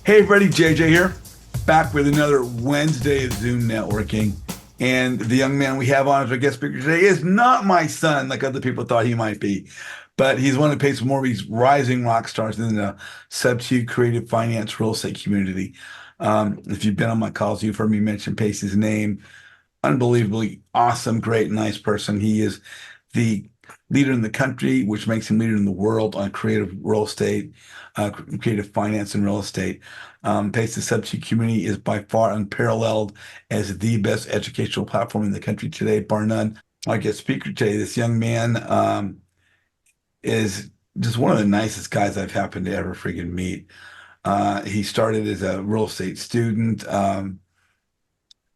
Hey, everybody, JJ here, back with another Wednesday of Zoom networking. And the young man we have on as our guest speaker today is not my son, like other people thought he might be, but he's one of the more of these rising rock stars in the sub-two creative finance real estate community. If you've been on my calls, you've heard me mention Pacey's name. Unbelievably awesome, great, nice person. He is the leader in the country, which makes him leader in the world on creative real estate, creative finance and real estate. Pace's Substitute community is by far unparalleled as the best educational platform in the country today, bar none. Our guest speaker today, this young man is just one of the nicest guys I've happened to ever freaking meet. He started as a real estate student,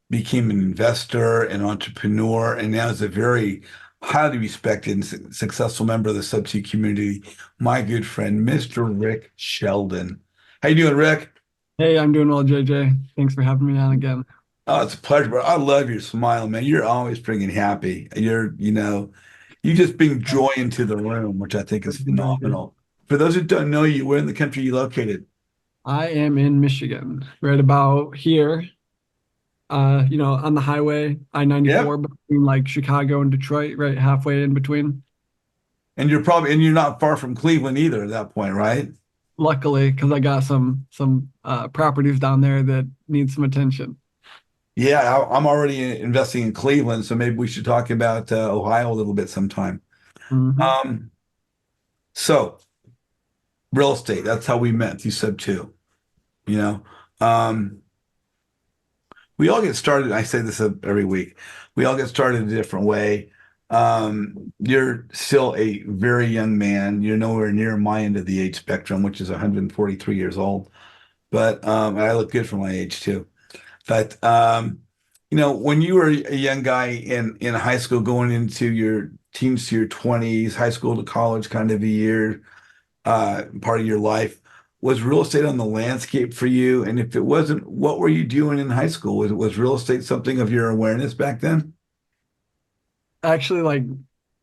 became an investor, an entrepreneur, and now is a very highly respected and successful member of the Substitute community, my good friend, Mr. Rick Sheldon. How you doing, Rick? Hey, I'm doing well, JJ. Thanks for having me on again. Oh, it's a pleasure, bro. I love your smile, man. You're always bringing happy. You just bring joy into the room, which I think is phenomenal. For those who don't know you, where in the country are you located? I am in Michigan, right about here, on the highway, Yeah. I-94 between like Chicago and Detroit, right halfway in between. And you're not far from Cleveland either at that point, right? Luckily, because I got some properties down there that need some attention. Yeah, I'm already investing in Cleveland, so maybe we should talk about Ohio a little bit sometime. Hmm. Um, so real estate, that's how we met through Sub Two, you know. Um, we all get started, I say this every week. We all get started a different way. You're still a very young man. You're nowhere near my end of the age spectrum, which is 143 years old. But I look good for my age too. But when you were a young guy in high school, going into your teens to your 20s, high school to college kind of a year, part of your life, was real estate on the landscape for you? And if it wasn't, what were you doing in high school? Was real estate something of your awareness back then? Actually, like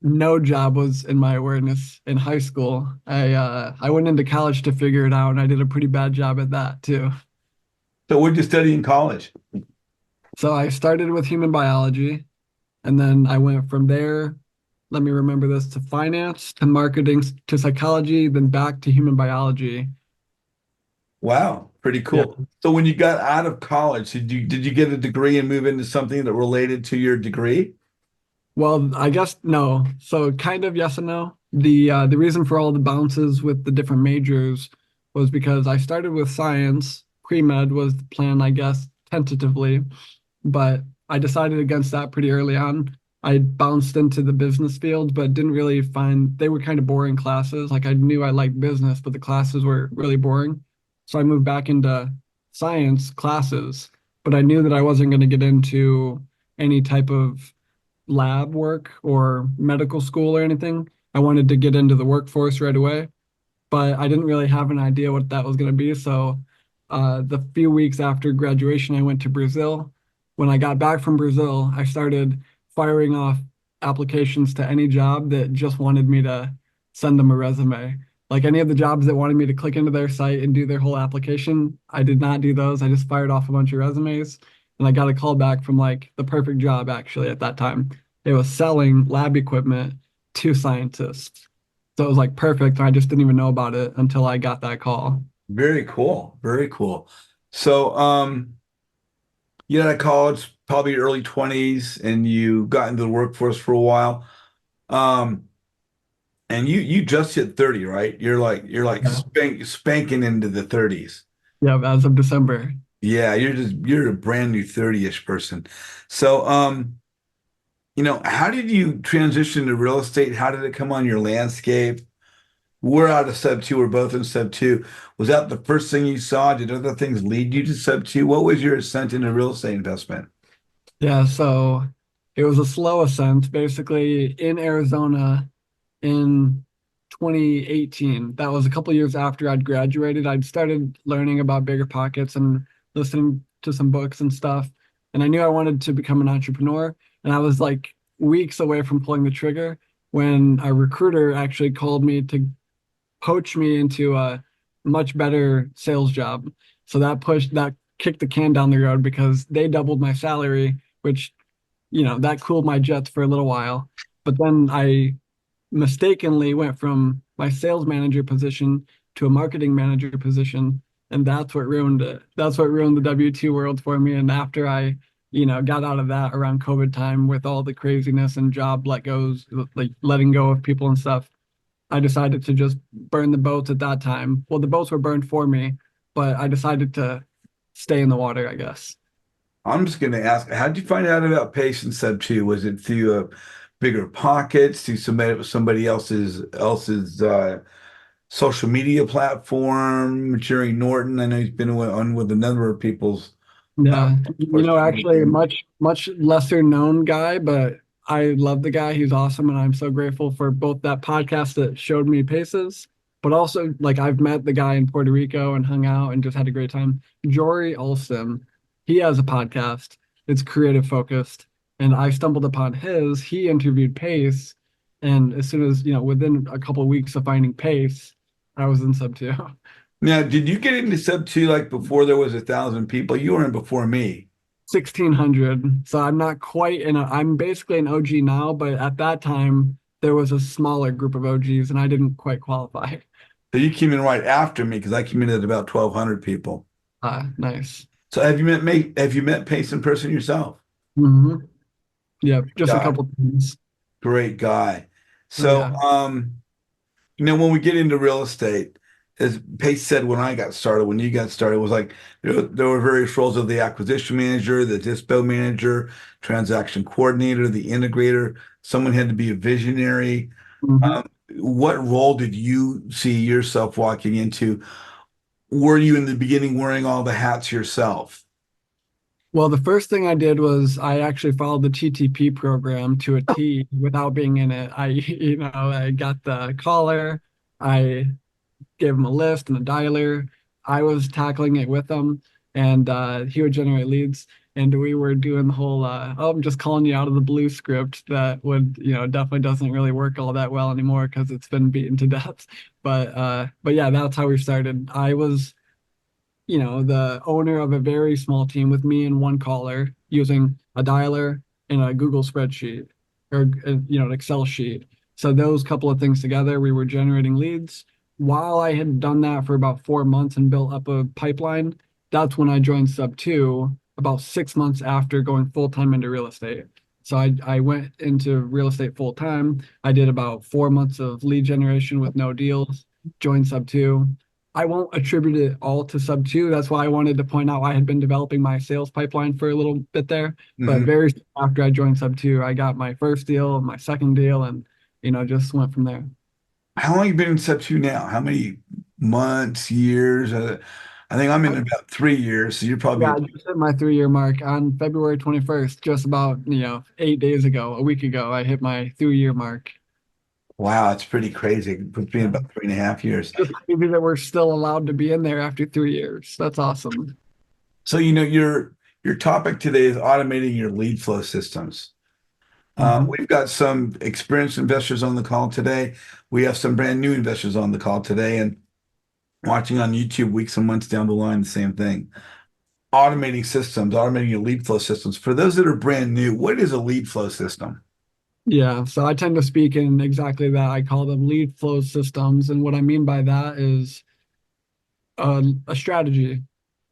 no job was in my awareness in high school. I went into college to figure it out, and I did a pretty bad job at that too. So what did you study in college? So I started with human biology. And then I went from there, let me remember this, to finance, to marketing, to psychology, then back to human biology. Wow, pretty Yeah. cool. So when you got out of college, did you get a degree and move into something that related to your degree? Well, I guess no. So kind of yes and no. The reason for all the bounces with the different majors was because I started with science. Pre-med was the plan, I guess, tentatively, but I decided against that pretty early on. I bounced into the business field, but didn't really find they were kind of boring classes. Like I knew I liked business, but the classes were really boring. So I moved back into science classes, but I knew that I wasn't going to get into any type of lab work or medical school or anything. I wanted to get into the workforce right away, but I didn't really have an idea what that was going to be. So the few weeks after graduation, I went to Brazil. When I got back from Brazil, I started firing off applications to any job that just wanted me to send them a resume. Like any of the jobs that wanted me to click into their site and do their whole application, I did not do those. I just fired off a bunch of resumes and I got a call back from like the perfect job actually at that time. It was selling lab equipment to scientists. So it was like perfect. I just didn't even know about it until I got that call. Very cool. Very cool. So, you know, at college, probably early 20s, and you got into the workforce for a while. Um, and you just hit 30, right? You're like Yeah. spanking into the 30s. Yeah, as of December. Yeah, you're a brand new 30-ish person. So, how did you transition to real estate? How did it come on your landscape? We're out of sub two. We're both in sub two. Was that the first thing you saw? Did other things lead you to sub two? What was your ascent into real estate investment? Yeah, so it was a slow ascent, basically in Arizona in 2018. That was a couple years after I'd graduated. I'd started learning about bigger pockets and listening to some books and stuff. And I knew I wanted to become an entrepreneur. And I was like weeks away from pulling the trigger when a recruiter actually called me to poach me into a much better sales job. So that kicked the can down the road because they doubled my salary, which, that cooled my jets for a little while. But then I mistakenly went from my sales manager position to a marketing manager position, and that's what ruined it. That's what ruined the W-2 world for me. And after I, got out of that around COVID time with all the craziness and job let goes, like letting go of people and stuff, I decided to just burn the boats at that time. Well, the boats were burned for me, but I decided to stay in the water, I guess. I'm just going to ask, how did you find out about Patient Sub 2? Was it through bigger pockets, through somebody else's social media platform, Jerry Norton? I know he's been on with a number of people's Yeah, platforms. actually a much lesser known guy, but I love the guy. He's awesome, and I'm so grateful for both that podcast that showed me paces, but also like I've met the guy in Puerto Rico and hung out and just had a great time. Jory Olson, he has a podcast. It's creative focused, and I stumbled upon his. He interviewed Pace, and as soon as, within a couple of weeks of finding Pace, I was in sub two. Now, did you get into Sub 2 like before there was 1,000 people? You were in before me. 1600. So I'm not quite I'm basically an OG now, but at that time there was a smaller group of OGs and I didn't quite qualify. So you came in right after me because I came in at about 1,200 people. Nice. So have you met Pace in person yourself? Hmm. Yeah, just a Guy, couple things. great guy. Oh So, yeah. when we get into real estate, as Pace said when I got started, when you got started, it was like there were various roles of the acquisition manager, the dispo manager, transaction coordinator, the integrator. Someone had to be a visionary. Hmm. Um, what role did you see yourself walking into? Were you in the beginning wearing all the hats yourself? Well, the first thing I did was I actually followed the TTP program to a T without being in it. I got the caller, I gave him a list and a dialer. I was tackling it with him, and he would generate leads. And we were doing the whole, oh, I'm just calling you out of the blue script that would, definitely doesn't really work all that well anymore because it's been beaten to death. But yeah, that's how we started. I was, the owner of a very small team with me and one caller using a dialer and a Google spreadsheet or, an Excel sheet. So those couple of things together, we were generating leads. While I had done that for about 4 months and built up a pipeline, that's when I joined Sub 2 about 6 months after going full time into real estate. So I went into real estate full time. I did about 4 months of lead generation with no deals, joined Sub 2. I won't attribute it all to Sub 2. That's why I wanted to point out I had been developing my sales pipeline for a little bit there. But Mhm. very soon after I joined Sub 2, I got my first deal, my second deal, and just went from there. How long have you been in Sub 2 now? How many months, years? I think I'm in I, about 3 years, so you're yeah, probably, I just hit my 3 year mark on February 21st, just about, 8 days ago, a week ago, I hit my 3 year mark. wow, it's pretty crazy. It puts me in Yeah. about 3.5 years. Just maybe that we're still allowed to be in there after 3 years. That's awesome. So, your topic today is automating your lead flow systems. Mhm. We've got some experienced investors on the call today. We have some brand new investors on the call today, and watching on YouTube weeks and months down the line, the same thing. Automating systems, automating your lead flow systems. For those that are brand new, what is a lead flow system? Yeah, so I tend to speak in exactly that. I call them lead flow systems. And what I mean by that is a strategy.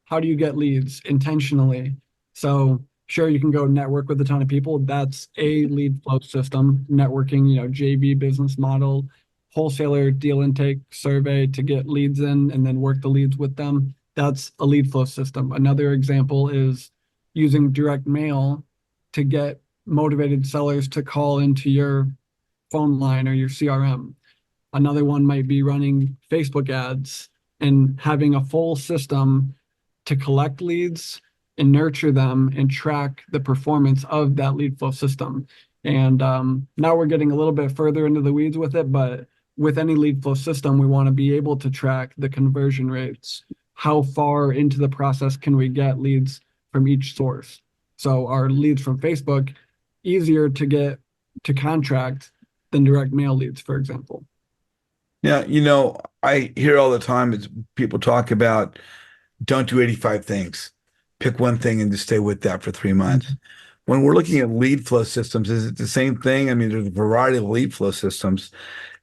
How do you get leads intentionally? So sure, you can go network with a ton of people. That's a lead flow system. Networking, JV business model, wholesaler deal intake survey to get leads in and then work the leads with them. That's a lead flow system. Another example is using direct mail to get motivated sellers to call into your phone line or your CRM. Another one might be running Facebook ads and having a full system to collect leads and nurture them and track the performance of that lead flow system. And now we're getting a little bit further into the weeds with it, but with any lead flow system, we want to be able to track the conversion rates. How far into the process can we get leads from each source? So our leads from Facebook, easier to get to contract than direct mail leads, for example. Yeah, I hear all the time it's people talk about don't do 85 things. Pick one thing and just stay with that for 3 months. When we're looking at lead flow systems, is it the same thing? I mean, there's a variety of lead flow systems.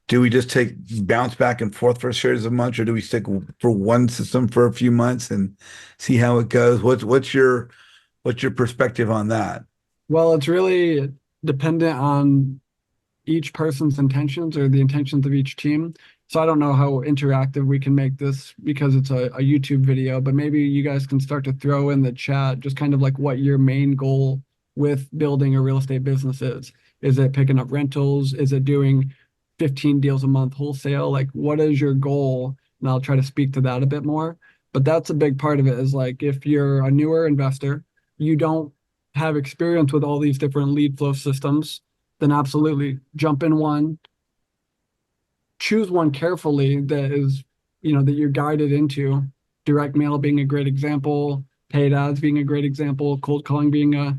Do we just take bounce back and forth for a series of months, or do we stick for one system for a few months and see how it goes? What's your perspective on that? Well, it's really dependent on each person's intentions or the intentions of each team. So I don't know how interactive we can make this because it's a YouTube video, but maybe you guys can start to throw in the chat just kind of like what your main goal with building a real estate business is. Is it picking up rentals? Is it doing 15 deals a month wholesale? Like, what is your goal? And I'll try to speak to that a bit more. But that's a big part of it is like if you're a newer investor, you don't have experience with all these different lead flow systems, then absolutely jump in one, choose one carefully that is, that you're guided into. Direct mail being a great example, paid ads being a great example, cold calling being a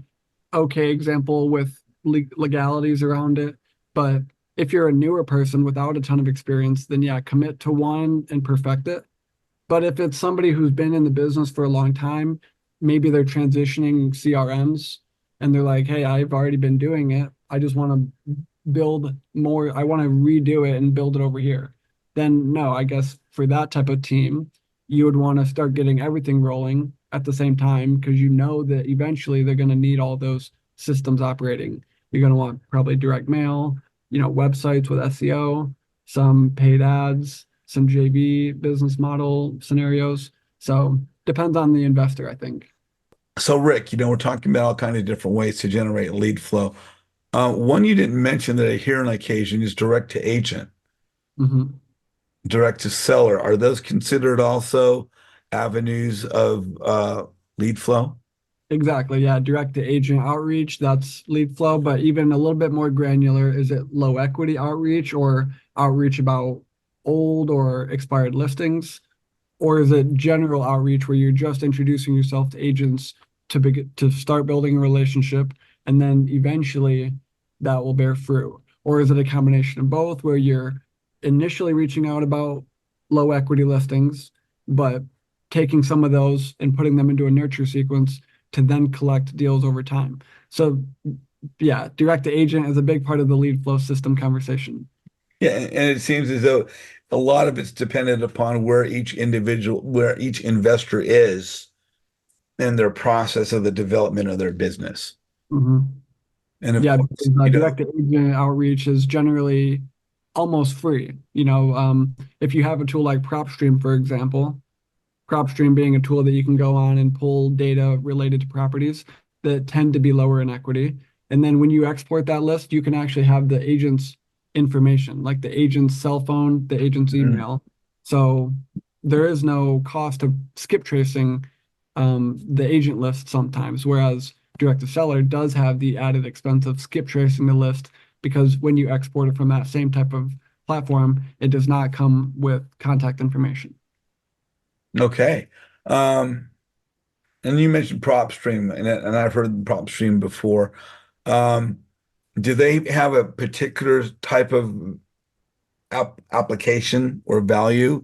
okay example with legalities around it. But if you're a newer person without a ton of experience, then yeah, commit to one and perfect it. But if it's somebody who's been in the business for a long time, maybe they're transitioning CRMs and they're like, hey, I've already been doing it. I just want to build more. I want to redo it and build it over here. Then, no, I guess for that type of team, you would want to start getting everything rolling at the same time because you know that eventually they're going to need all those systems operating. You're going to want probably direct mail, websites with SEO, some paid ads, some JV business model scenarios. So depends on the investor, I think. So, Rick, we're talking about all kinds of different ways to generate lead flow. One you didn't mention that I hear on occasion is direct to agent, Mhm. direct to seller. Are those considered also avenues of lead flow? Exactly. Yeah. Direct to agent outreach, that's lead flow, but even a little bit more granular, is it low equity outreach or outreach about old or expired listings? Or is it general outreach where you're just introducing yourself to agents to start building a relationship and then eventually that will bear fruit? Or is it a combination of both where you're initially reaching out about low equity listings, but taking some of those and putting them into a nurture sequence to then collect deals over time? So yeah, direct to agent is a big part of the lead flow system conversation. Yeah, and it seems as though a lot of it's dependent upon where each investor is in their process of the development of their business. Mhm. And of Yeah, course, because direct to agent outreach is generally almost free. If you have a tool like PropStream, for example, PropStream being a tool that you can go on and pull data related to properties that tend to be lower in equity. And then when you export that list, you can actually have the agent's information, like the agent's cell phone, the agent's mm, email. So there is no cost of skip tracing the agent list sometimes, whereas direct to seller does have the added expense of skip tracing the list because when you export it from that same type of platform, it does not come with contact information. okay. Um, and you mentioned PropStream, and I've heard PropStream before. Um, do they have a particular type of application or value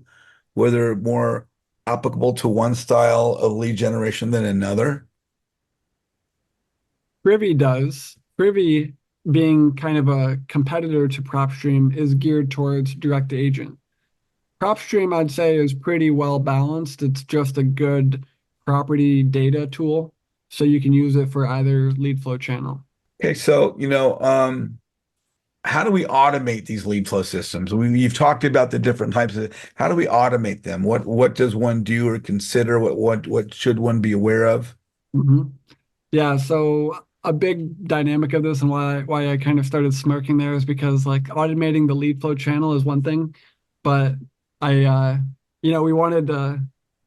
where they're more applicable to one style of lead generation than another? Privy does. Privy, being kind of a competitor to PropStream, is geared towards direct to agent. PropStream, I'd say, is pretty well balanced. It's just a good property data tool, so you can use it for either lead flow channel. Okay, so how do we automate these lead flow systems? You've talked about the different types of how do we automate them? What does one do or consider? What should one be aware of? Mhm. Yeah, so a big dynamic of this and why I kind of started smirking there is because like automating the lead flow channel is one thing, but I we wanted to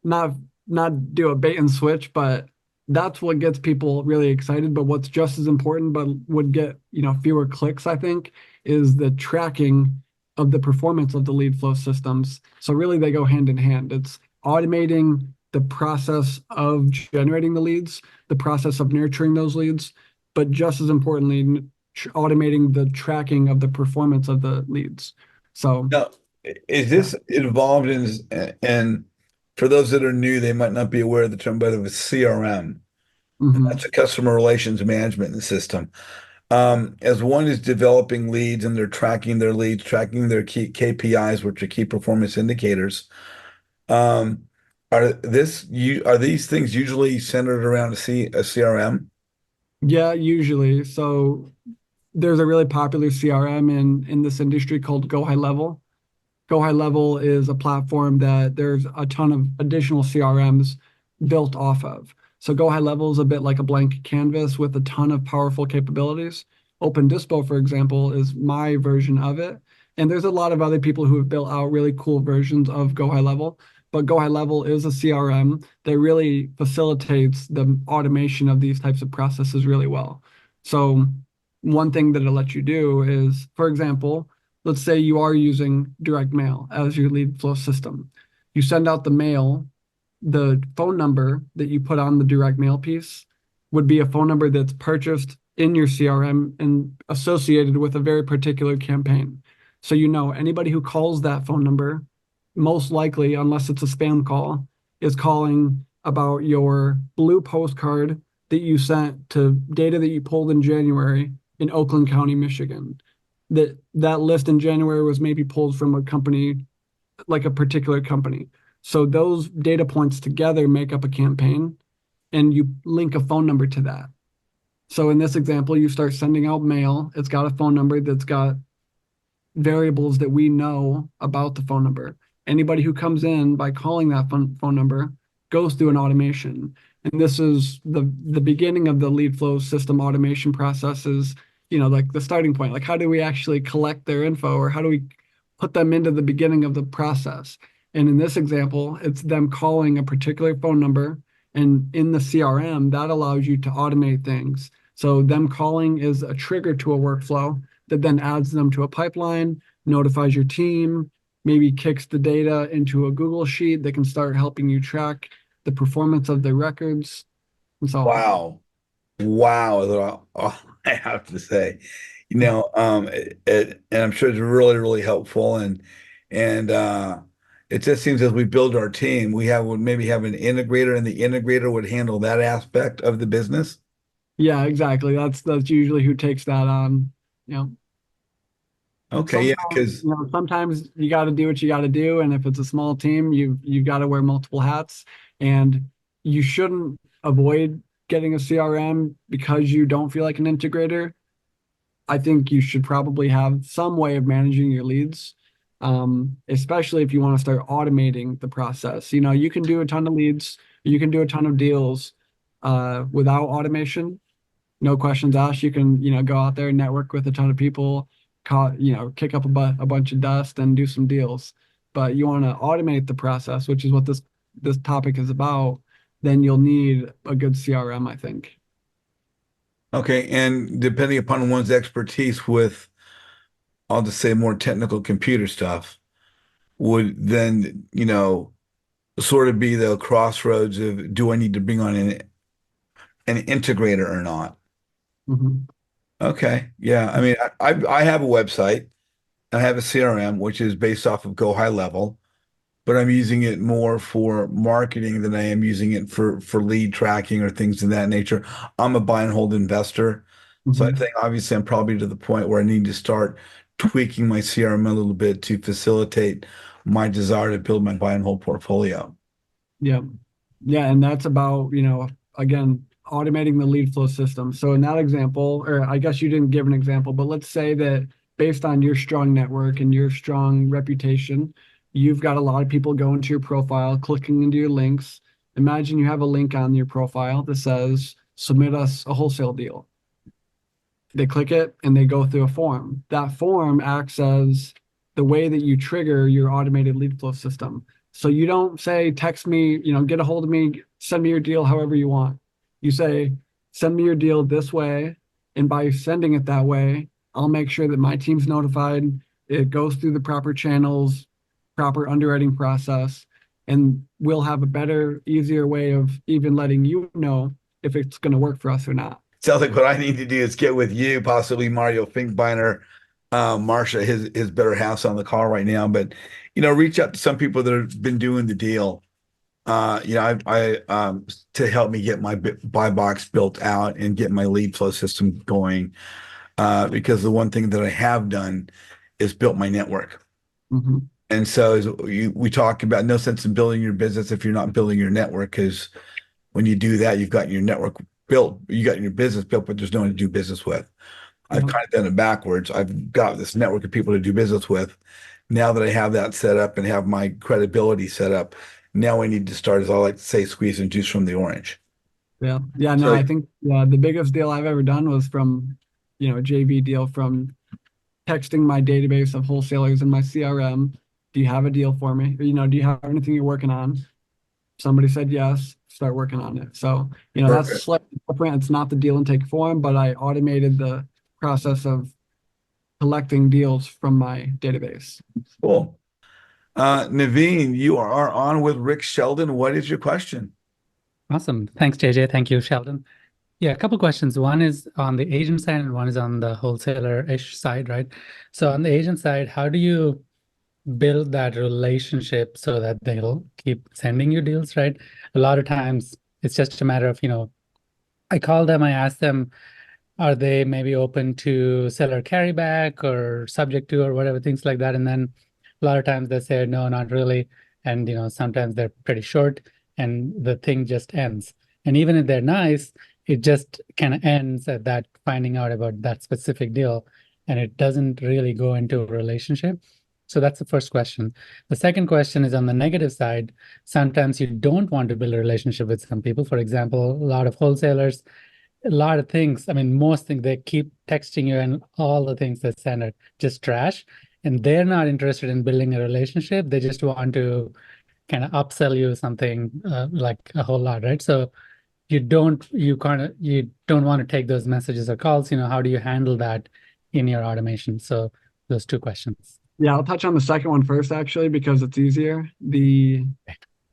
not not do a bait and switch, but that's what gets people really excited. But what's just as important, but would get, fewer clicks, I think, is the tracking of the performance of the lead flow systems. So really they go hand in hand. It's automating the process of generating the leads, the process of nurturing those leads, but just as importantly, automating the tracking of the performance of the leads. So, Now, is yeah. this involved in For those that are new, they might not be aware of the term, but of a CRM. That's Hmm. a customer relations management system. As one is developing leads and they're tracking their leads, tracking their key KPIs, which are key performance indicators. Um, are these things usually centered around a CRM? Yeah, usually. So there's a really popular CRM in this industry called Go High Level. Go High Level is a platform that there's a ton of additional CRMs built off of. So Go High Level is a bit like a blank canvas with a ton of powerful capabilities. Open Dispo, for example, is my version of it. And there's a lot of other people who have built out really cool versions of Go High Level. But Go High Level is a CRM that really facilitates the automation of these types of processes really well. So one thing that it'll let you do is, for example, let's say you are using direct mail as your lead flow system. You send out the mail, the phone number that you put on the direct mail piece would be a phone number that's purchased in your CRM and associated with a very particular campaign. So you know anybody who calls that phone number, most likely, unless it's a spam call, is calling about your blue postcard that you sent to data that you pulled in January in Oakland County, Michigan. That list in January was maybe pulled from a company, like a particular company. So those data points together make up a campaign, and you link a phone number to that. So in this example, you start sending out mail. It's got a phone number that's got variables that we know about the phone number. Anybody who comes in by calling that phone number goes through an automation. And this is the beginning of the lead flow system automation processes, like the starting point. Like, how do we actually collect their info, or how do we put them into the beginning of the process? And in this example, it's them calling a particular phone number. And in the CRM, that allows you to automate things. So them calling is a trigger to a workflow that then adds them to a pipeline, notifies your team, maybe kicks the data into a Google sheet that can start helping you track the performance of the records and so on. Wow. Wow, is all I have to say. And I'm sure it's really, really helpful. And it just seems as we build our team, would maybe have an integrator, and the integrator would handle that aspect of the business. Yeah, exactly. That's usually who takes that on. You know, Okay, yeah, sometimes because sometimes you got to do what you got to do, and if it's a small team, you've got to wear multiple hats, and you shouldn't avoid getting a CRM because you don't feel like an integrator. I think you should probably have some way of managing your leads, especially if you want to start automating the process. You can do a ton of leads, you can do a ton of deals without automation, no questions asked. You can, go out there and network with a ton of people, kick up a bunch of dust and do some deals. But you want to automate the process, which is what this topic is about. Then you'll need a good CRM, I think. okay, and depending upon one's expertise with, I'll just say more technical computer stuff, would then, sort of be the crossroads of do I need to bring on an integrator or not? Mhm. Okay. Yeah. I mean, I have a website. I have a CRM, which is based off of Go High Level, but I'm using it more for marketing than I am using it for lead tracking or things of that nature. I'm a buy and hold investor. So I Mhm. think obviously I'm probably to the point where I need to start tweaking my CRM a little bit to facilitate my desire to build my buy and hold portfolio. Yeah. Yeah, and that's about, again, automating the lead flow system. So in that example, or I guess you didn't give an example, but let's say that based on your strong network and your strong reputation, you've got a lot of people going to your profile, clicking into your links. Imagine you have a link on your profile that says, submit us a wholesale deal. They click it and they go through a form. That form acts as the way that you trigger your automated lead flow system. So you don't say, text me, get a hold of me, send me your deal however you want. You say, send me your deal this way. And by sending it that way, I'll make sure that my team's notified. It goes through the proper channels, proper underwriting process, and we'll have a better, easier way of even letting you know if it's going to work for us or not. Sounds like what I need to do is get with you, possibly Mario Finkbeiner, Marsha, his better house on the call right now. But reach out to some people that have been doing the deal. To help me get my buy box built out and get my lead flow system going. Because the one thing that I have done is built my network. Hmm. And so we talk about no sense in building your business if you're not building your network, because when you do that, you've got your network built, you got your business built, but there's no one to do business with. I've Yeah. kind of done it backwards. I've got this network of people to do business with. Now that I have that set up and have my credibility set up, now I need to start, as I like to say, squeezing juice from the orange. Yeah. Yeah. No, So, I think the biggest deal I've ever done was from, a JV deal from texting my database of wholesalers in my CRM. Do you have a deal for me? Or, do you have anything you're working on? Somebody said yes, start working on it. So, that's perfect. slightly different. It's not the deal intake form, but I automated the process of collecting deals from my database. Cool. Naveen, you are on with Rick Sheldon. What is your question? Awesome. Thanks, JJ. Thank you, Sheldon. Yeah, a couple questions. One is on the agent side and one is on the wholesaler-ish side, right? So on the agent side, how do you build that relationship so that they'll keep sending you deals, right? A lot of times it's just a matter of, I call them, I ask them, are they maybe open to seller carryback or subject to or whatever, things like that. And then a lot of times they say, no, not really. And, sometimes they're pretty short and the thing just ends. And even if they're nice, it just kind of ends at that finding out about that specific deal. And it doesn't really go into a relationship. So that's the first question. The second question is on the negative side. Sometimes you don't want to build a relationship with some people. For example, a lot of wholesalers, a lot of things. I mean, most things they keep texting you, and all the things they send are just trash. And they're not interested in building a relationship. They just want to kind of upsell you something like a whole lot, right? So you don't want to take those messages or calls. How do you handle that in your automation? So those two questions. Yeah, I'll touch on the second one first, actually, because it's easier. The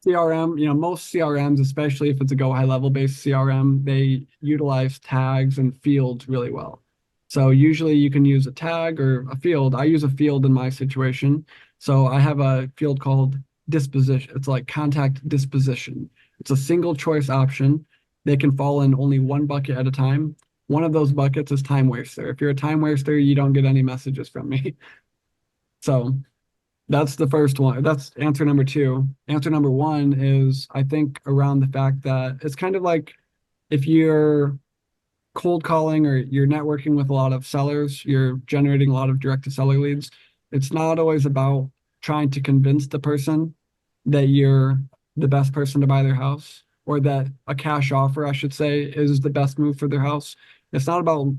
CRM, most CRMs, especially if it's a go high level based CRM, they utilize tags and fields really well. So usually you can use a tag or a field. I use a field in my situation. So I have a field called disposition. It's like contact disposition. It's a single choice option. They can fall in only one bucket at a time. One of those buckets is time waster. If you're a time waster, you don't get any messages from me. So that's the first one. That's answer number two. Answer number one is, I think, around the fact that it's kind of like if you're cold calling or you're networking with a lot of sellers, you're generating a lot of direct to seller leads. It's not always about trying to convince the person that you're the best person to buy their house, or that a cash offer, I should say, is the best move for their house. It's not about,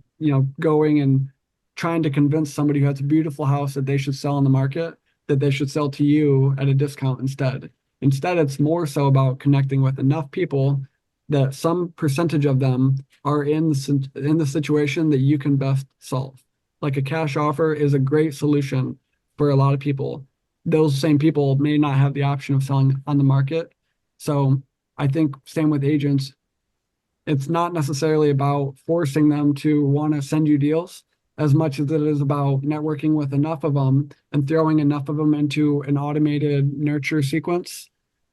going and trying to convince somebody who has a beautiful house that they should sell on the market, that they should sell to you at a discount instead. Instead, it's more so about connecting with enough people that some percentage of them are in the situation that you can best solve. Like a cash offer is a great solution for a lot of people. Those same people may not have the option of selling on the market. So I think same with agents. It's not necessarily about forcing them to want to send you deals as much as it is about networking with enough of them and throwing enough of them into an automated nurture sequence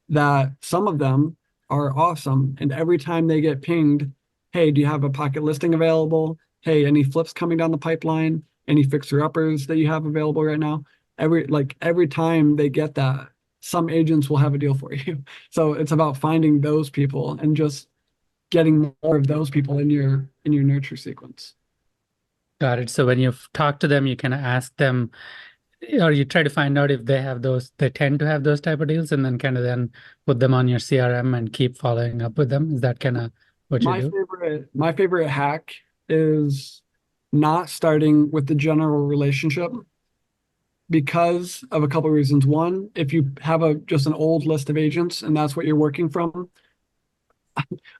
that some of them are awesome. And every time they get pinged, hey, do you have a pocket listing available? Hey, any flips coming down the pipeline? Any fixer uppers that you have available right now? Every time they get that, some agents will have a deal for you. So it's about finding those people and just getting more of those people in your nurture sequence. Got it. So when you talk to them, you kind of ask them, or you try to find out if they tend to have those type of deals, and then kind of then put them on your CRM and keep following up with them. Is that kind of what you do? My favorite hack is not starting with the general relationship because of a couple of reasons. One, if you have just an old list of agents and that's what you're working from,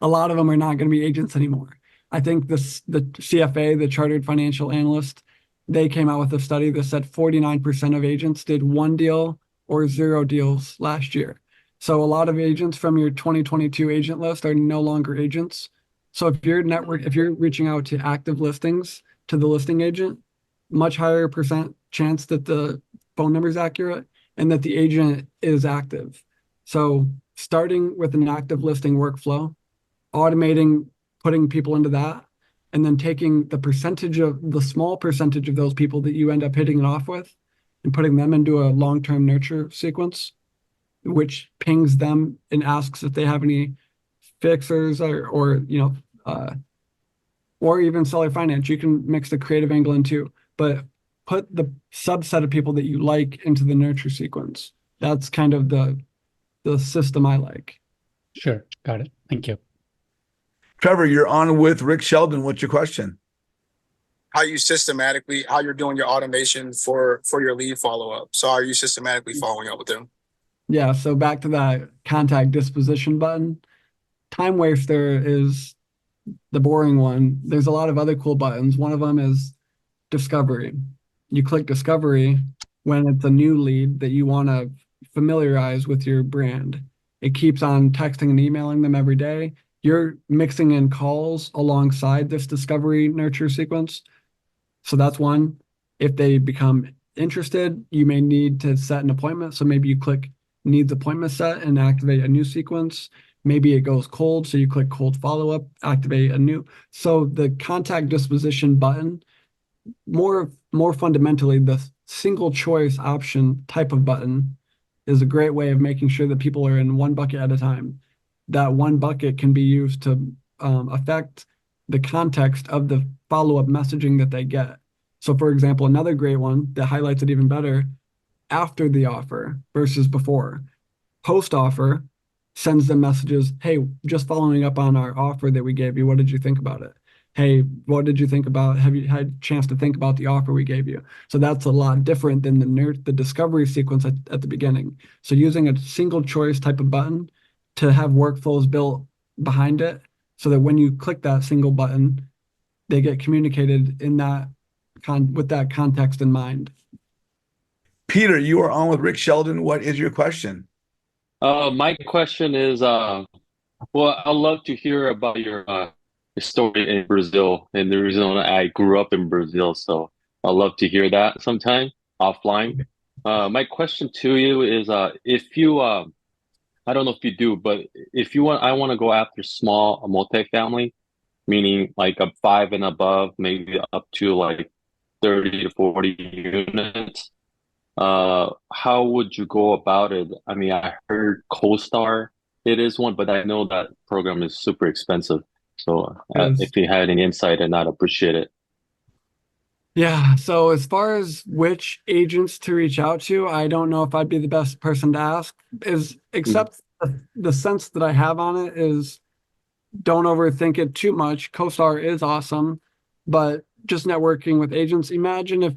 a lot of them are not going to be agents anymore. I think the CFA, the Chartered Financial Analyst, they came out with a study that said 49% of agents did one deal or zero deals last year. So a lot of agents from your 2022 agent list are no longer agents. So if you're reaching out to active listings to the listing agent, much higher percent chance that the phone number is accurate and that the agent is active. So starting with an active listing workflow, automating, putting people into that, and then taking the small percentage of those people that you end up hitting it off with and putting them into a long-term nurture sequence, which pings them and asks if they have any fixers or even seller finance. You can mix the creative angle in too, but put the subset of people that you like into the nurture sequence. That's kind of the system I like. Sure. Got it. Thank you. Trevor, you're on with Rick Sheldon. What's your question? How you're doing your automation for your lead follow-up. So are you systematically following up with them? Yeah, so back to that contact disposition button. Time waster is the boring one. There's a lot of other cool buttons. One of them is discovery. You click discovery when it's a new lead that you want to familiarize with your brand. It keeps on texting and emailing them every day. You're mixing in calls alongside this discovery nurture sequence. So that's one. If they become interested, you may need to set an appointment. So maybe you click needs appointment set and activate a new sequence. Maybe it goes cold, so you click cold follow-up, activate a new. So the contact disposition button, more fundamentally, the single choice option type of button is a great way of making sure that people are in one bucket at a time. That one bucket can be used to affect the context of the follow-up messaging that they get. So for example, another great one that highlights it even better, after the offer versus before. Post offer sends them messages, hey, just following up on our offer that we gave you, what did you think about it? Hey, what did you think about, have you had a chance to think about the offer we gave you? So that's a lot different than the discovery sequence at the beginning. So using a single choice type of button to have workflows built behind it so that when you click that single button, they get communicated in that with that context in mind. Peter, you are on with Rick Sheldon. What is your question? My question is, well, I'd love to hear about your story in Brazil. And the reason why I grew up in Brazil, so I'd love to hear that sometime offline. My question to you is, if you, I don't know if you do, but if you want, I want to go after small multifamily, meaning like a 5 and above, maybe up to like 30 to 40 units. How would you go about it? I mean, I heard CoStar, it is one, but I know that program is super expensive. So Yes. if you had any insight, and I'd appreciate it. Yeah, so as far as which agents to reach out to, I don't know if I'd be the best person to ask, except the sense that I have on it is don't overthink it too much. CoStar is awesome, but just networking with agents, imagine if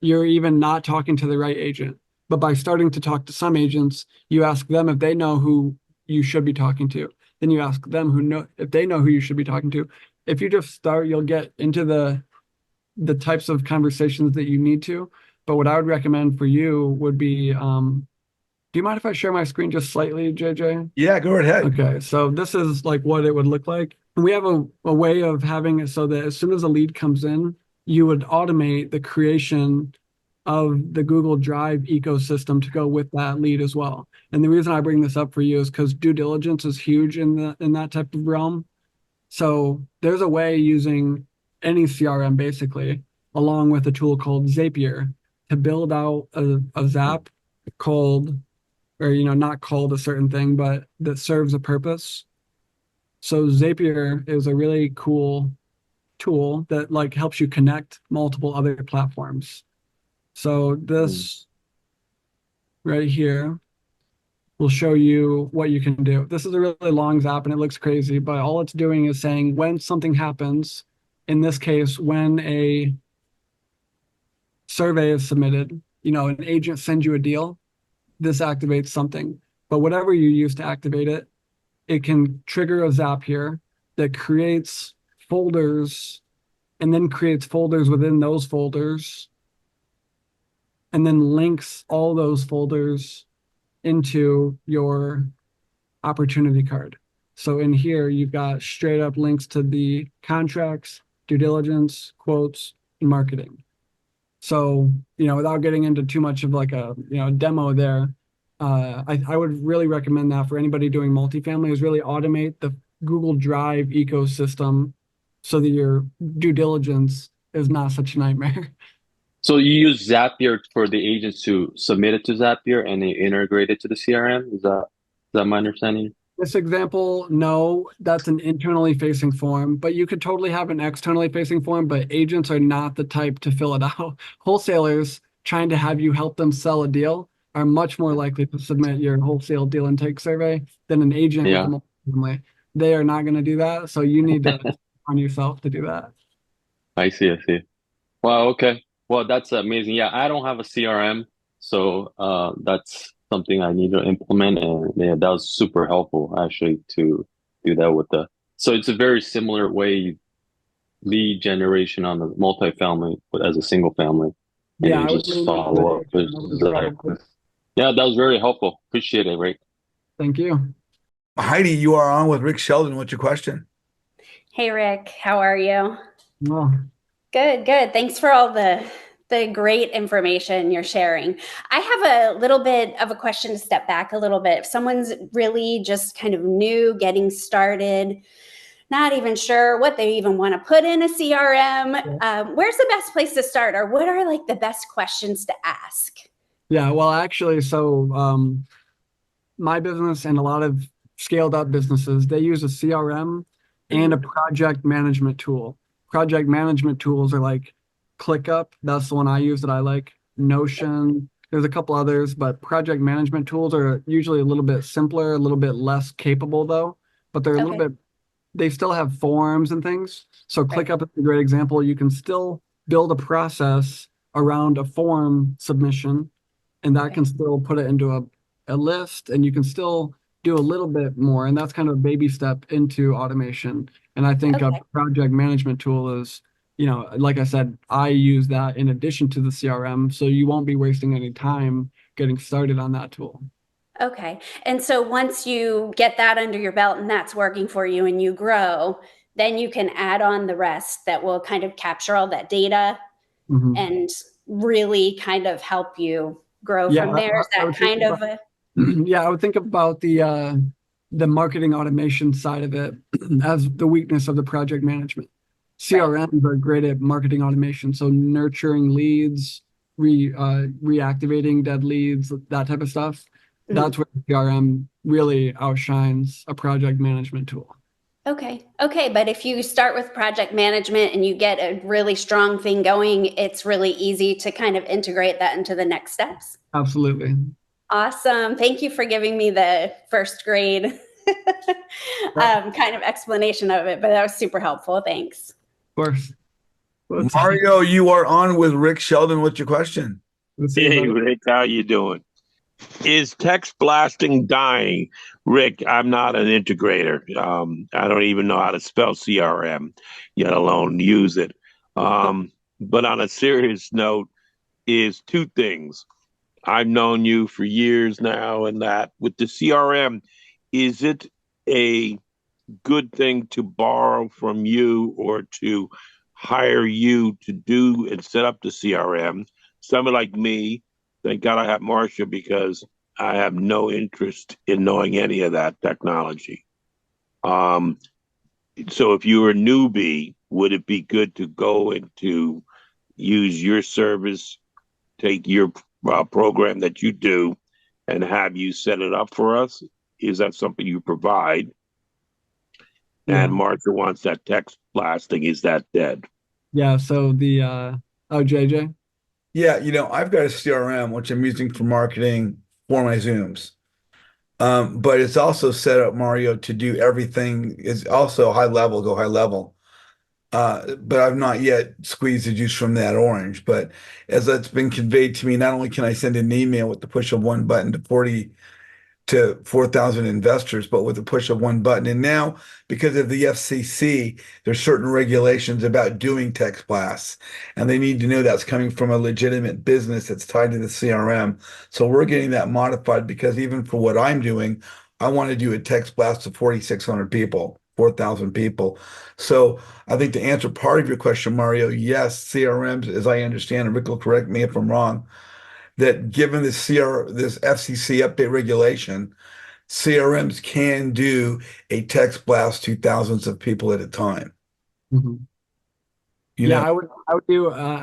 you're even not talking to the right agent, but by starting to talk to some agents, you ask them if they know who you should be talking to. Then you ask them if they know who you should be talking to. If you just start, you'll get into the types of conversations that you need to. But what I would recommend for you would be, do you mind if I share my screen just slightly, JJ? Yeah, go right ahead. Okay, so this is like what it would look like. We have a way of having it so that as soon as a lead comes in, you would automate the creation of the Google Drive ecosystem to go with that lead as well. And the reason I bring this up for you is because due diligence is huge in that type of realm. So there's a way using any CRM basically, along with a tool called Zapier, to build out a Zap called, or not called a certain thing, but that serves a purpose. So Zapier is a really cool tool that like helps you connect multiple other platforms. So this right here will show you what you can do. This is a really long Zap and it looks crazy, but all it's doing is saying when something happens, in this case, when a survey is submitted, an agent sends you a deal, this activates something. But whatever you use to activate it, it can trigger a Zap here that creates folders and then creates folders within those folders and then links all those folders into your opportunity card. So in here, you've got straight up links to the contracts, due diligence, quotes, and marketing. So, without getting into too much of like a demo there, I would really recommend that for anybody doing multifamily, is really automate the Google Drive ecosystem so that your due diligence is not such a nightmare. So you use Zapier for the agents to submit it to Zapier and they integrate it to the CRM? Is that my understanding? This example, no, that's an internally facing form, but you could totally have an externally facing form, but agents are not the type to fill it out. Wholesalers trying to have you help them sell a deal are much more likely to submit your wholesale deal intake survey than an agent with a Yeah. multifamily. They are not going to do that, so you need to on yourself to do that. I see, I see. Wow, okay. Well, that's amazing. Yeah, I don't have a CRM, so that's something I need to implement, and yeah, that was super helpful actually to do that with the. So it's a very similar way lead generation on the multifamily but as a single family, and Yeah, then I would just lean into follow the up with external as Zach. well. Yeah, that was very helpful. Appreciate it, Rick. Thank you. Heidi, you are on with Rick Sheldon. What's your question? Hey Rick, how are you? Well, Good, good. Thanks for all the great information you're sharing. I have a little bit of a question to step back a little bit. If someone's really just kind of new, getting started, not even sure what they even want to put in a CRM, where's the best place to start, or what are like the best questions to ask? yeah, well, actually, so my business and a lot of scaled up businesses, they use a CRM and a project management tool. Project management tools are like ClickUp. That's the one I use that I like. Notion. There's a couple others, but project management tools are usually a little bit simpler, a little bit less capable though, but they're a little Okay. bit, they still have forms and things. So Right. ClickUp is a great example. You can still build a process around a form submission, and that Okay. can still put it into a list, and you can still do a little bit more. And that's kind of a baby step into automation. And I think a Okay. project management tool is, like I said, I use that in addition to the CRM. So you won't be wasting any time getting started on that tool. Okay. And so once you get that under your belt and that's working for you and you grow, then you can add on the rest that will kind of capture all that data Mhm. and really kind of help you grow Yeah, from there. Is I that would think kind of about, yeah, I would think about the marketing automation side of it as the weakness of the project management. CRMs are great at marketing automation, so nurturing leads, reactivating dead leads, that type of stuff. That's where CRM really outshines a project management tool. Okay. Okay. But if you start with project management and you get a really strong thing going, it's really easy to kind of integrate that into the next steps. Absolutely. Awesome. Thank you for giving me the first grade kind of explanation of it, but that was super helpful. Thanks. Of course. Let's Mario, you are on with Rick Sheldon. What's your question? see Hey, about it. Rick, how you doing? Is text blasting dying? Rick, I'm not an integrator. I don't even know how to spell CRM, yet alone use it. But on a serious note, is two things. I've known you for years now, and that with the CRM, is it a good thing to borrow from you or to hire you to do and set up the CRM? Somebody like me, thank God I have Marcia because I have no interest in knowing any of that technology. So if you were a newbie, would it be good to go and to use your service, take your program that you do, and have you set it up for us? Is that something you provide? Yeah. And Martha wants that text blasting. Is that dead? Yeah. So JJ. Yeah, I've got a CRM, which I'm using for marketing for my Zooms. But it's also set up, Mario, to do everything. It's also high level, go high level. But I've not yet squeezed the juice from that orange. But as that's been conveyed to me, not only can I send an email with the push of one button to 4,000 investors, but with the push of one button. And now, because of the FCC, there's certain regulations about doing text blasts, and they need to know that's coming from a legitimate business that's tied to the CRM. So we're getting that modified because even for what I'm doing, I want to do a text blast to 4,600 people, 4,000 people. So I think to answer part of your question, Mario, yes, CRMs, as I understand, and Rick will correct me if I'm wrong, that given this FCC update regulation, CRMs can do a text blast to thousands of people at a time. Mhm. You Yeah, know, I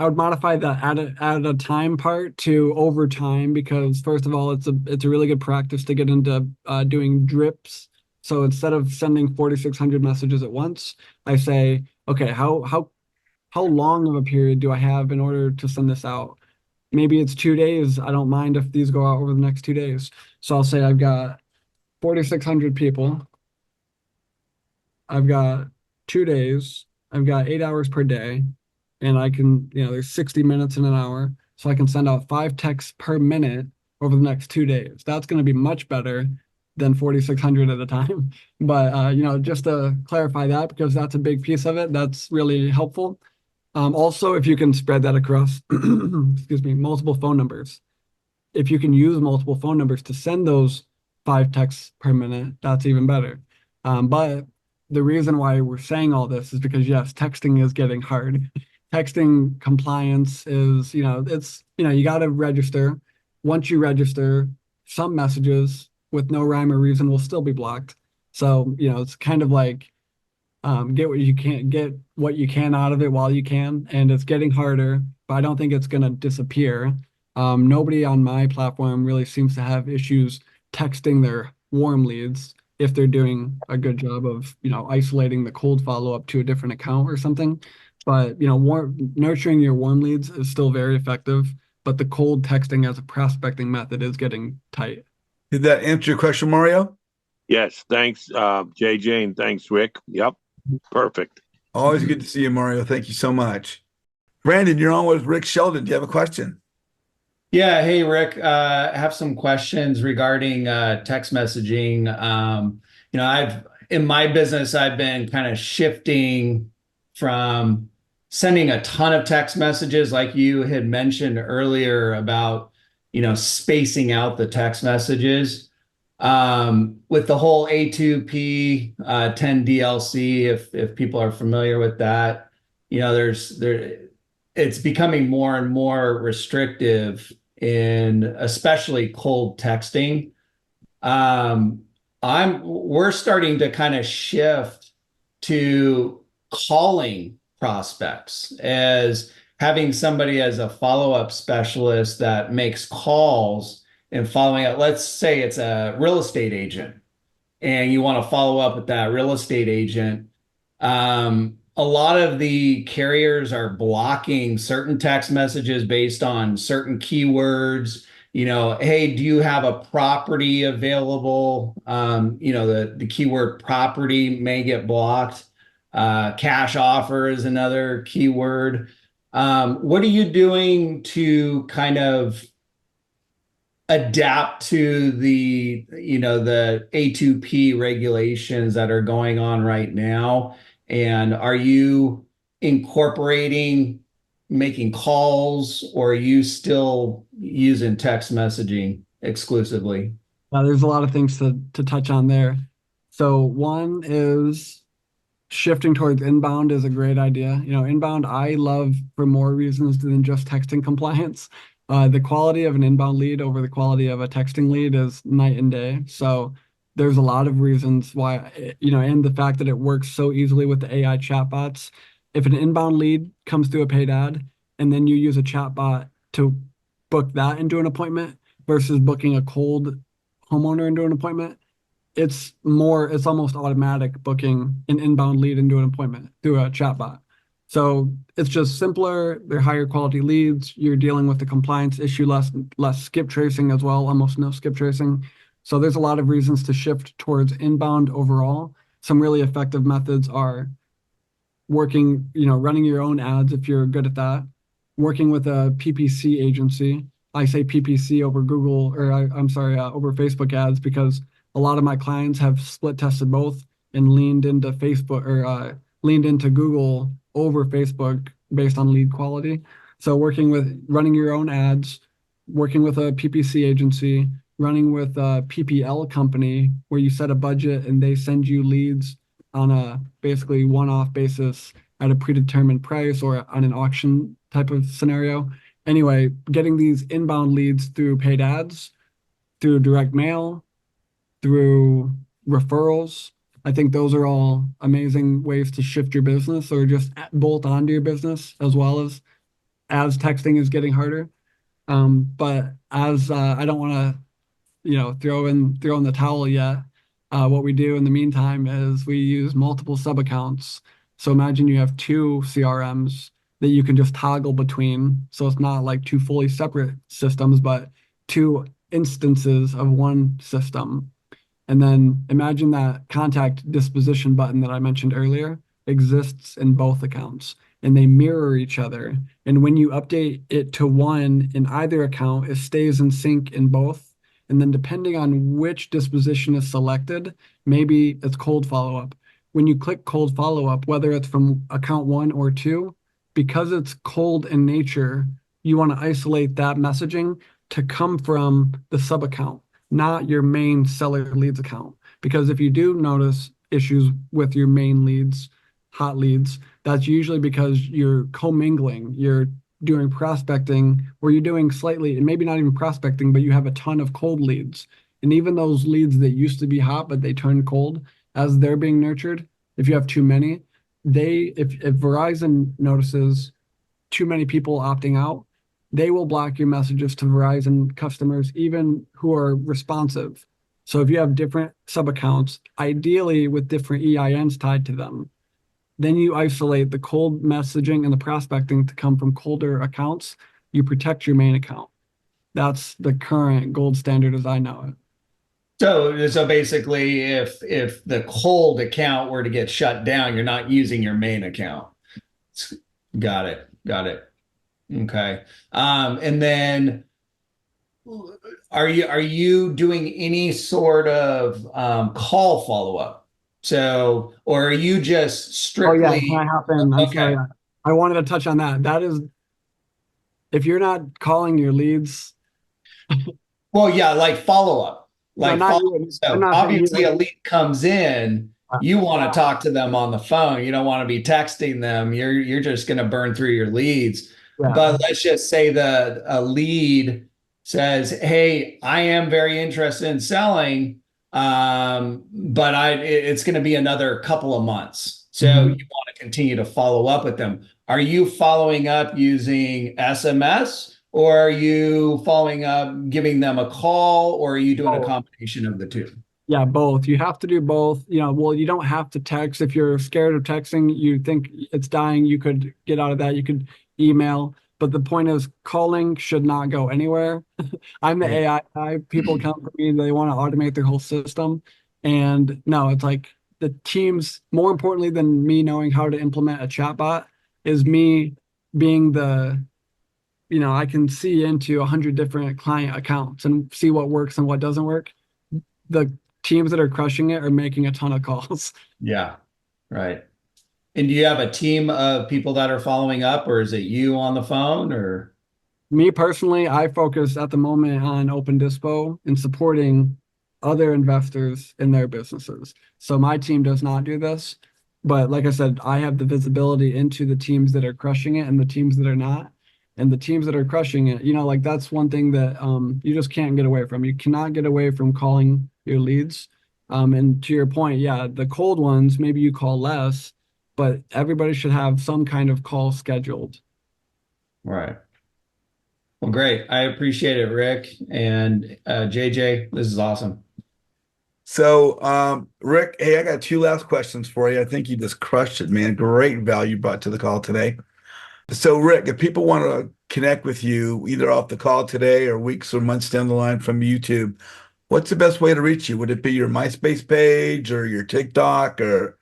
would modify the add a time part to over time, because first of all, it's a really good practice to get into doing drips. So instead of sending 4,600 messages at once, I say, okay, how long of a period do I have in order to send this out? Maybe it's 2 days. I don't mind if these go out over the next 2 days. So I'll say I've got 4,600 people. I've got 2 days. I've got 8 hours per day. And I can, there's 60 minutes in an hour. So I can send out 5 texts per minute over the next 2 days. That's going to be much better than 4,600 at a time. But, just to clarify that, because that's a big piece of it, that's really helpful. Also, if you can spread that across, excuse me, multiple phone numbers. If you can use multiple phone numbers to send those 5 texts per minute, that's even better. But the reason why we're saying all this is because, yes, texting is getting hard. Texting compliance is, you got to register. Once you register, some messages with no rhyme or reason will still be blocked. So, it's kind of like get what you can out of it while you can, and it's getting harder, but I don't think it's going to disappear. Nobody on my platform really seems to have issues texting their warm leads if they're doing a good job of, isolating the cold follow-up to a different account or something. But, nurturing your warm leads is still very effective, but the cold texting as a prospecting method is getting tight. did that answer your question, Mario? Yes, thanks, JJ, and thanks, Rick. Yep, perfect. Always good to see you, Mario. Thank you so much. Brandon, you're on with Rick Sheldon. Do you have a question? Yeah, hey Rick, I have some questions regarding text messaging. I've in my business, I've been kind of shifting from sending a ton of text messages, like you had mentioned earlier about, spacing out the text messages. With the whole A2P 10 DLC, if people are familiar with that, it's becoming more and more restrictive in especially cold texting. We're starting to kind of shift to calling prospects, as having somebody as a follow-up specialist that makes calls and following up. Let's say it's a real estate agent and you want to follow up with that real estate agent. A lot of the carriers are blocking certain text messages based on certain keywords. Hey, do you have a property available? The keyword property may get blocked. Cash offer is another keyword. What are you doing to kind of adapt to the A2P regulations that are going on right now? And are you incorporating making calls, or are you still using text messaging exclusively? There's a lot of things to touch on there. So one is shifting towards inbound is a great idea. Inbound I love for more reasons than just texting compliance. The quality of an inbound lead over the quality of a texting lead is night and day. So there's a lot of reasons why, and the fact that it works so easily with the AI chatbots. If an inbound lead comes through a paid ad and then you use a chatbot to book that into an appointment versus booking a cold homeowner into an appointment, it's almost automatic booking an inbound lead into an appointment through a chatbot. So it's just simpler. They're higher quality leads. You're dealing with the compliance issue, less skip tracing as well, almost no skip tracing. So there's a lot of reasons to shift towards inbound overall. Some really effective methods are working, running your own ads if you're good at that, working with a PPC agency. I say PPC over Google, or I'm sorry, over Facebook ads, because a lot of my clients have split tested both and leaned into Facebook, or leaned into Google over Facebook based on lead quality. So running your own ads, working with a PPC agency, running with a PPL company where you set a budget and they send you leads on a basically one-off basis at a predetermined price or on an auction type of scenario. anyway, getting these inbound leads through paid ads, through direct mail, through referrals. I think those are all amazing ways to shift your business or just bolt onto your business as well as texting is getting harder. But as I don't want to, throw in the towel yet. What we do in the meantime is we use multiple sub accounts. So imagine you have two CRMs that you can just toggle between. So it's not like two fully separate systems, but two instances of one system. And then imagine that contact disposition button that I mentioned earlier exists in both accounts and they mirror each other. And when you update it to one in either account, it stays in sync in both. And then depending on which disposition is selected, maybe it's cold follow-up. When you click cold follow-up, whether it's from account 1 or 2, because it's cold in nature, you want to isolate that messaging to come from the sub account, not your main seller leads account. Because if you do notice issues with your main leads, hot leads, that's usually because you're commingling, you're doing prospecting, or you're doing slightly, and maybe not even prospecting, but you have a ton of cold leads. And even those leads that used to be hot, but they turn cold as they're being nurtured, if you have too many, if Verizon notices too many people opting out, they will block your messages to Verizon customers, even who are responsive. So if you have different sub accounts, ideally with different EINs tied to them, then you isolate the cold messaging and the prospecting to come from colder accounts. You protect your main account. That's the current gold standard as I know it. So basically, if the cold account were to get shut down, you're not using your main account. Got it. Okay. And then are you doing any sort of call follow-up? So, or are you just strictly? Oh yeah, can I hop in? I'm Okay. sorry. I wanted to touch on that. That is, if you're not calling your leads. Well, yeah, like follow-up. Like not follow you. So I'm not saying obviously you. a lead comes in, you want to talk to them on the phone. You don't want to be texting them. You're just going to burn through your leads. Yeah. But let's just say a lead says, "Hey, I am very interested in selling, but it's going to be another couple of months." So you want to continue to follow up with them. Are you following up using SMS? Or are you following up, giving them a call, or are you doing a combination of the two? Yeah, both. You have to do both. Well, you don't have to text. If you're scared of texting, you think it's dying, you could get out of that. You could email. But the point is, calling should not go anywhere. I'm the AI guy. People come for me, they want to automate their whole system. And no, it's like the teams, more importantly than me knowing how to implement a chatbot, is me being I can see into 100 different client accounts and see what works and what doesn't work. The teams that are crushing it are making a ton of calls. Yeah, right. And do you have a team of people that are following up, or is it you on the phone, or? Me personally, I focus at the moment on Open Dispo and supporting other investors in their businesses. So my team does not do this. But like I said, I have the visibility into the teams that are crushing it and the teams that are not. And the teams that are crushing it, like that's one thing that you just can't get away from. You cannot get away from calling your leads. And to your point, yeah, the cold ones, maybe you call less, but everybody should have some kind of call scheduled. Right. Well, great. I appreciate it, Rick and JJ. This is awesome. So, Rick, hey, I got two last questions for you. I think you just crushed it, man. Great value brought to the call today. So, Rick, if people want to connect with you either off the call today or weeks or months down the line from YouTube, what's the best way to reach you? Would it be your MySpace page or your TikTok or?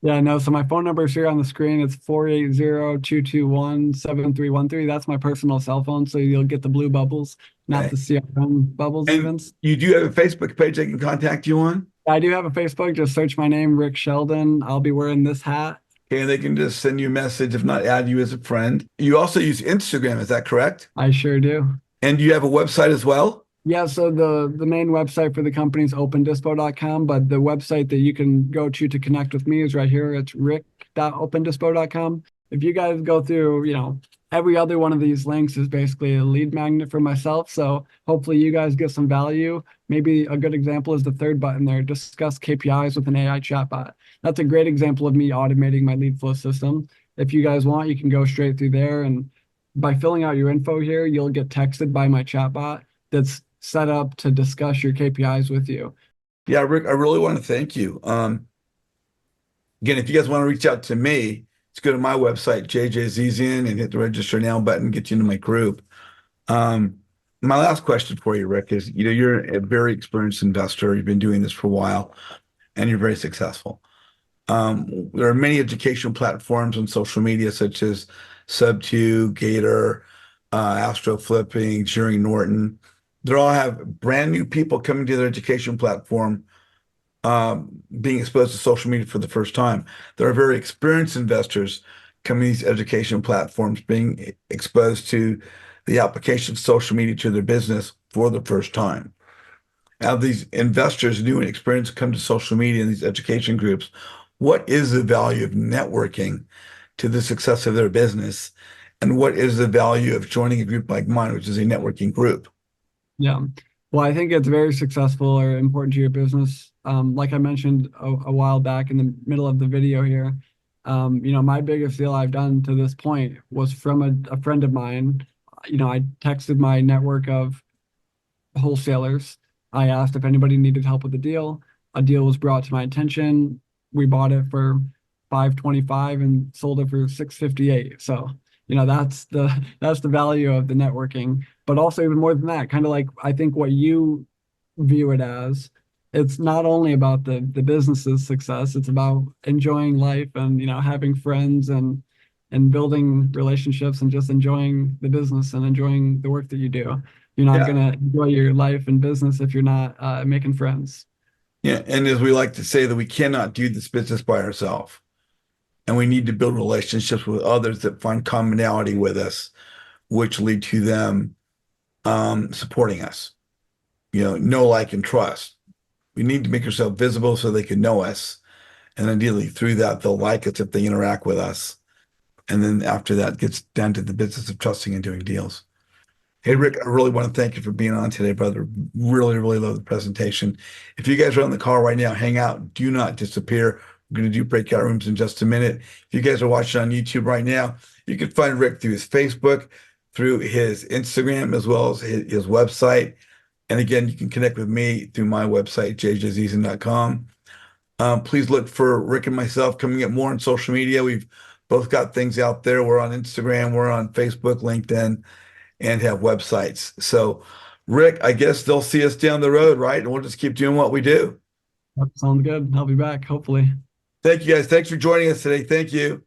Yeah, no. So my phone number is here on the screen. It's 480-221-7313. That's my personal cell phone. So you'll get the blue bubbles, not the CRM bubbles And even. you do have a Facebook page they can contact you on? I do have a Facebook. Just search my name, Rick Sheldon. I'll be wearing this hat. Okay, and they can just send you a message, if not add you as a friend. You also use Instagram, is that correct? I sure do. And you have a website as well? Yeah, so the main website for the company is opendispo.com, but the website that you can go to connect with me is right here. It's rick.opendispo.com. If you guys go through, every other one of these links is basically a lead magnet for myself. So hopefully you guys get some value. Maybe a good example is the third button there, discuss KPIs with an AI chatbot. That's a great example of me automating my lead flow system. If you guys want, you can go straight through there, and by filling out your info here, you'll get texted by my chatbot that's set up to discuss your KPIs with you. Yeah, Rick, I really want to thank you. Again, if you guys want to reach out to me, just go to my website, JJZZN, and hit the register now button, get you into my group. My last question for you, Rick, is, you're a very experienced investor. You've been doing this for a while, and you're very successful. There are many educational platforms on social media, such as Sub2, Gator, Astro Flipping, Jerry Norton. They all have brand new people coming to their education platform, being exposed to social media for the first time. There are very experienced investors coming to these education platforms, being exposed to the application of social media to their business for the first time. Now, these investors, new and experienced, come to social media and these education groups. What is the value of networking to the success of their business? And what is the value of joining a group like mine, which is a networking group? Yeah. Well, I think it's very successful or important to your business. Like I mentioned a while back in the middle of the video here, my biggest deal I've done to this point was from a friend of mine. I texted my network of wholesalers. I asked if anybody needed help with the deal. A deal was brought to my attention. We bought it for $525 and sold it for $658. So, that's the value of the networking. But also even more than that, kind of like I think what you view it as, it's not only about the business's success, it's about enjoying life and having friends and building relationships and just enjoying the business and enjoying the work that you do. You're not Yeah. going to enjoy your life and business if you're not making friends. Yeah. And as we like to say, that we cannot do this business by ourselves. And we need to build relationships with others that find commonality with us, which lead to them supporting us. Know, like, and trust. We need to make ourselves visible so they can know us. And ideally through that, they'll like us if they interact with us. And then after that gets down to the business of trusting and doing deals. Hey, Rick, I really want to thank you for being on today, brother. Really, really love the presentation. If you guys are on the call right now, hang out. Do not disappear. We're going to do breakout rooms in just a minute. If you guys are watching on YouTube right now, you can find Rick through his Facebook, through his Instagram, as well as his website. And again, you can connect with me through my website, jjzeason.com. Please look for Rick and myself coming up more on social media. We've both got things out there. We're on Instagram, we're on Facebook, LinkedIn, and have websites. So, Rick, I guess they'll see us down the road, right? And we'll just keep doing what we do. Sounds good. I'll be back, hopefully. Thank you, guys. Thanks for joining us today. Thank you.